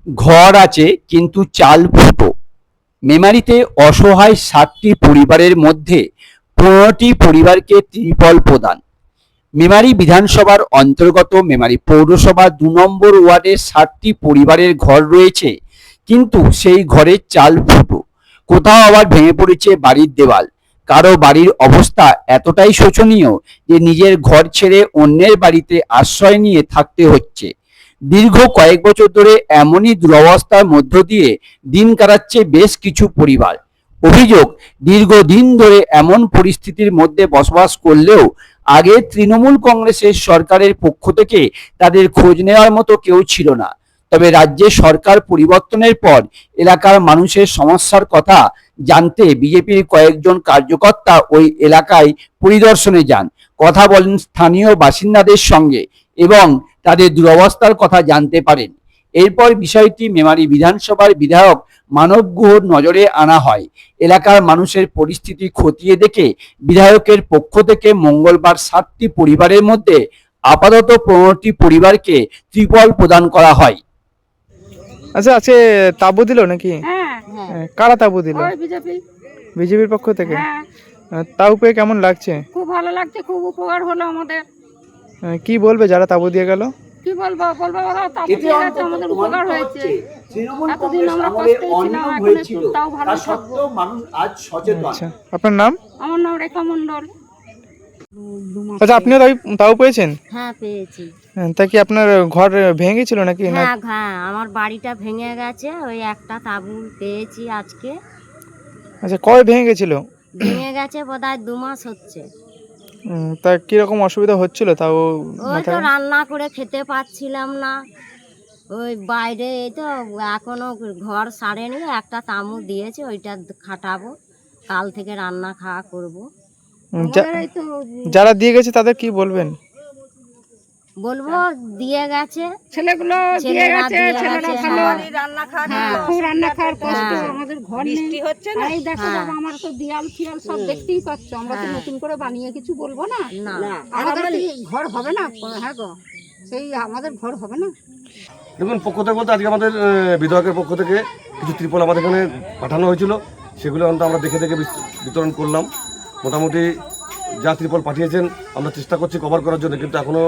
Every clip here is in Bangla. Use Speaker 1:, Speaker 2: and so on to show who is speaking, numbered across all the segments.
Speaker 1: ঘর আছে কিন্তু চাল ফুটো। মেমারিতে অসহায় 60টি পরিবারের মধ্যে 15টি পরিবারকে ত্রিপল প্রদান। মেমারি বিধানসভার অন্তর্গত মেমারি পৌরসভা 2 নম্বর ওয়ার্ডে 60টি পরিবারের ঘর রয়েছে, কিন্তু সেই ঘরের চাল ফুটো। কোথাও আবার ভেঙে পড়েছে বাড়ির দেওয়াল। কারো বাড়ির অবস্থা এতটাই শোচনীয় যে নিজের ঘর ছেড়ে অন্যের বাড়িতে আশ্রয় নিয়ে থাকতে হচ্ছে। দীর্ঘ কয়েক বছর ধরে এমনই দুরবস্থার মধ্য দিয়ে দিন কাটাচ্ছে বেশ কিছু পরিবার। অভিযোগ, দীর্ঘদিন ধরে এমন পরিস্থিতির মধ্যে বসবাস করলেও আগে তৃণমূল কংগ্রেসের সরকারের পক্ষ থেকে তাদের খোঁজ নেওয়ার মতো কেউ ছিল না। তবে রাজ্যে সরকার পরিবর্তনের পর এলাকার মানুষের সমস্যার কথা জানতে বিজেপির কয়েকজন কার্যকর্তা ওই এলাকায় পরিদর্শনে যান, কথা বলেন স্থানীয় বাসিন্দাদের সঙ্গে এবং তাদের দুরবস্থার কথা জানতে পারেন। এরপর বিষয়টি মেমারি বিধানসভার বিধায়ক মানব গুহর নজরে আনা হয়। এলাকার মানুষের পরিস্থিতি খতিয়ে দেখে বিধায়কের পক্ষ থেকে মঙ্গলবার 60টি পরিবারের মধ্যে আপাতত 15টি পরিবারকে ত্রিপল প্রদান করা হয়।
Speaker 2: আচ্ছা, আজকে তাবু দিল নাকি?
Speaker 3: হ্যাঁ,
Speaker 2: কারা তাবু দিল?
Speaker 3: ওই বিজেপি।
Speaker 2: বিজেপির পক্ষ থেকে?
Speaker 3: হ্যাঁ,
Speaker 2: তাবু পেয়ে কেমন লাগছে?
Speaker 3: খুব ভালো লাগছে, খুব উপকার হলো আমাদের।
Speaker 2: কি বলবে যারা তাবু দিয়ে গেল?
Speaker 3: কি বলবো ওরা তাবু দিয়ে গেছে, আমাদের উপকার হয়েছে। এতদিন আমরা কষ্টে ছিলাম, এখন একটু তাও ভালো থাকবো।
Speaker 2: আচ্ছা, আপনার নাম?
Speaker 3: আমার নাম রেখা মণ্ডল।
Speaker 2: আচ্ছা, আপনিও তাবু পেয়েছেন?
Speaker 4: হ্যাঁ, পেয়েছি।
Speaker 2: তা কি আপনার ঘর ভেঙে গেছিল নাকি?
Speaker 4: হ্যাঁ, আমার বাড়িটা ভেঙে গেছে, ওই একটা তাবু পেয়েছি আজকে।
Speaker 2: আচ্ছা, কবে ভেঙে গেছিল?
Speaker 4: ভেঙে গেছে বোধহয় 2 মাস হচ্ছে।
Speaker 2: তা কিরকম অসুবিধা হচ্ছিল তাও?
Speaker 4: ওই তো রান্না করে খেতে পাচ্ছিলাম না, ওই বাইরে এই তো এখনো ঘর সারেনি, একটা তামু দিয়েছে, ওইটা খাটাবো, কাল থেকে রান্না খাওয়া করবো।
Speaker 2: যারা দিয়ে গেছে তাদের কি বলবেন?
Speaker 4: বলবো দিয়ে গেছে,
Speaker 3: ছেলেগুলো দিয়ে গেছে, ছেলেরা ভালো খুব রান্না খাওয়ার কষ্ট। আমাদের ঘর নেই হচ্ছে না। এই দেখো বাবা, আমার তো দেয়াল ফিয়াল সব দেখতেই পাচ্ছ। আমরা তো নতুন করে বানিয়ে কিছু বলবো না, আমাদের কি ঘর হবে না? হ্যাঁ গো, সেই আমাদের ঘর হবে না।
Speaker 5: দেখুন, পক্ষ থেকে বলতে আজকে আমাদের বিধায়কের পক্ষ থেকে কিছু ত্রিপল আমাদের এখানে পাঠানো হয়েছিল, সেগুলো আমরা দেখে দেখে বিতরণ করলাম। মোটামুটি যা ত্রিপল পাঠিয়েছেন আমরা চেষ্টা করছি কভার করার জন্য, কিন্তু এখনও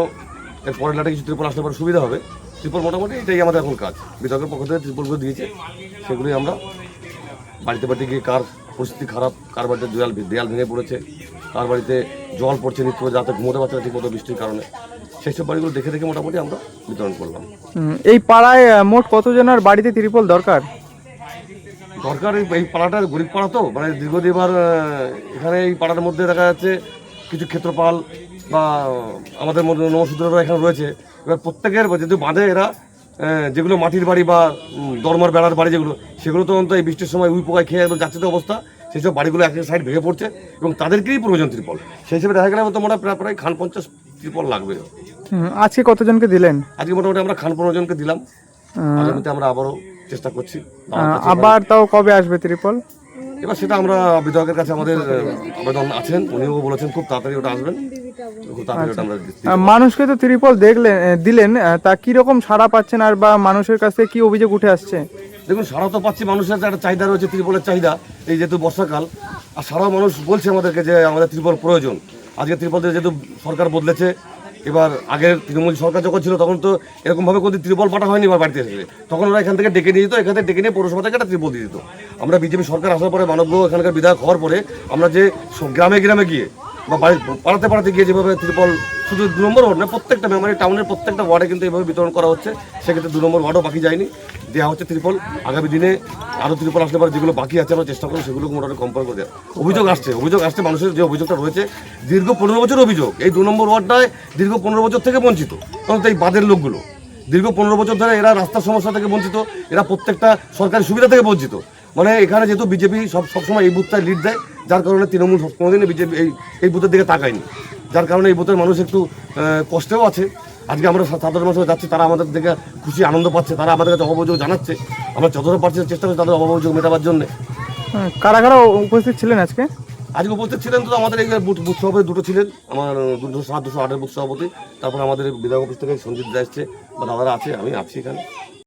Speaker 5: এর পরের লাটে কিছু ত্রিপল আসলে পরে সুবিধা হবে। ত্রিপল মোটামুটি এটাই আমাদের এখন কাজ। বিধায়কের পক্ষ থেকে ত্রিপলগুলো দিয়েছে, সেগুলোই আমরা বাড়িতে বাড়িতে গিয়ে কার পরিস্থিতি খারাপ, কার বাড়িতে দেয়াল ভেঙে পড়েছে, কার বাড়িতে জল পড়ছে নিত্য, যাতে ঘুমোতে পারছে না ঠিকমতো বৃষ্টির কারণে, সেই সব বাড়িগুলো দেখে দেখে মোটামুটি আমরা বিতরণ করলাম।
Speaker 2: এই পাড়ায় মোট কতজনের বাড়িতে ত্রিপল দরকার?
Speaker 5: এই পাড়াটা গরিব পাড়া তো, মানে দীর্ঘদিনবার এখানে এই পাড়ার মধ্যে দেখা যাচ্ছে কিছু ক্ষেত্রপাল বা আমাদের মধ্যে নমশূদ্ররা এখানে রয়েছে। এবার প্রত্যেকের যেহেতু বাঁধে এরা যেগুলো মাটির বাড়ি বা দরমার বেড়ার বাড়ি যেগুলো, সেগুলো তো অন্তত এই বৃষ্টির সময় উই পোকায় খেয়ে একদম যাচ্ছে তো অবস্থা, সেই সব বাড়িগুলো এক সাইড ভেঙে পড়ছে এবং তাদেরকেই প্রয়োজন ত্রিপল। সেই হিসেবে দেখা গেলে মোটামুটি প্রায় খান 50 ত্রিপল লাগবে।
Speaker 2: আজকে কতজনকে দিলেন?
Speaker 5: আজকে মোটামুটি আমরা খান 15 জনকে দিলাম। আগামীতে আমরা আবারও চেষ্টা করছি।
Speaker 2: আবার তাও কবে আসবে ত্রিপল?
Speaker 5: এবার সেটা আমরা বিধায়কের কাছে আমাদের আবেদন আছেন, উনিও বলেছেন খুব তাড়াতাড়ি ওটা আসবেন, খুব তাড়াতাড়ি ওটা আমরা
Speaker 2: মানুষকে তো ত্রিপল দিলেন, তা কিরকম সাড়া পাচ্ছেন আর বা মানুষের কাছে কি অভিযোগ উঠে আসছে?
Speaker 5: দেখুন, সারা তো পাচ্ছি, মানুষের একটা চাহিদা রয়েছে, ত্রিপলের চাহিদা, এই যেহেতু বর্ষাকাল, আর সারা মানুষ বলছে আমাদেরকে যে আমাদের ত্রিপল প্রয়োজন। আজকে ত্রিপল যেহেতু সরকার বদলেছে, এবার আগের তৃণমূল সরকার যখন ছিল তখন তো এরকমভাবে কোনো ত্রিপল পাঠা হয়নি। এবার বাড়িতে এসেছে তখন ওরা এখান থেকে ডেকে নিয়ে যেত, এখান থেকে ডেকে নিয়ে পৌরসভা থেকে একটা ত্রিপল দিয়ে দিত। আমরা বিজেপি সরকার আসার পরে মানব এখানকার বিধায়ক হওয়ার পরে আমরা যে গ্রামে গ্রামে গিয়ে বা পাড়াতে পাড়াতে গিয়ে যেভাবে ত্রিপল শুধু 2 নম্বর ওয়ার্ড না, প্রত্যেকটা মেমারি টাউনের প্রত্যেকটা ওয়ার্ডে কিন্তু এইভাবে বিতরণ করা হচ্ছে। সেক্ষেত্রে 2 নম্বর ওয়ার্ডও বাকি যায়নি, দেওয়া হচ্ছে ত্রিপল। আগামী দিনে আরও ত্রিপল আসলে পরে যেগুলো বাকি আছে আমরা চেষ্টা করবো সেগুলো মোটামুটি কম্পেয়ার করে দেওয়া। অভিযোগ আসছে মানুষের যে অভিযোগটা রয়েছে, দীর্ঘ 15 বছর অভিযোগ এই 2 নম্বর ওয়ার্ডটায় দীর্ঘ 15 বছর থেকে বঞ্চিত। কারণ এই বাঁধের লোকগুলো দীর্ঘ 15 বছর ধরে এরা রাস্তার সমস্যা থেকে বঞ্চিত, এরা প্রত্যেকটা সরকারি সুবিধা থেকে বঞ্চিত। মানে এখানে যেহেতু বিজেপি সবসময় এই বুথটায় লিড দেয়, যার কারণে তৃণমূল কোনোদিনই বিজেপি এই বুথের দিকে তাকায়নি, যার কারণে এই বুথের মানুষ একটু কষ্টেও আছে। আজকে আমরা সাধারণ মানুষ যাচ্ছি, তারা আমাদের দেখে খুশি আনন্দ পাচ্ছে, তারা আমাদের কাছে অভিযোগ জানাচ্ছে, আমরা যতটা পারছি চেষ্টা করছি তাদের অভিযোগ মেটাবার জন্য।
Speaker 2: কারা কারা উপস্থিত ছিলেন আজকে?
Speaker 5: আজকে উপস্থিত ছিলেন তো আমাদের এই বুথ সভাপতি 2টো ছিলেন, আমার 207, 208 বুথ সভাপতি, তারপর আমাদের বিধায়ক অফিস থেকে সঞ্জিত দা এসছে বা দাদারা আছে, আমি আছি এখানে।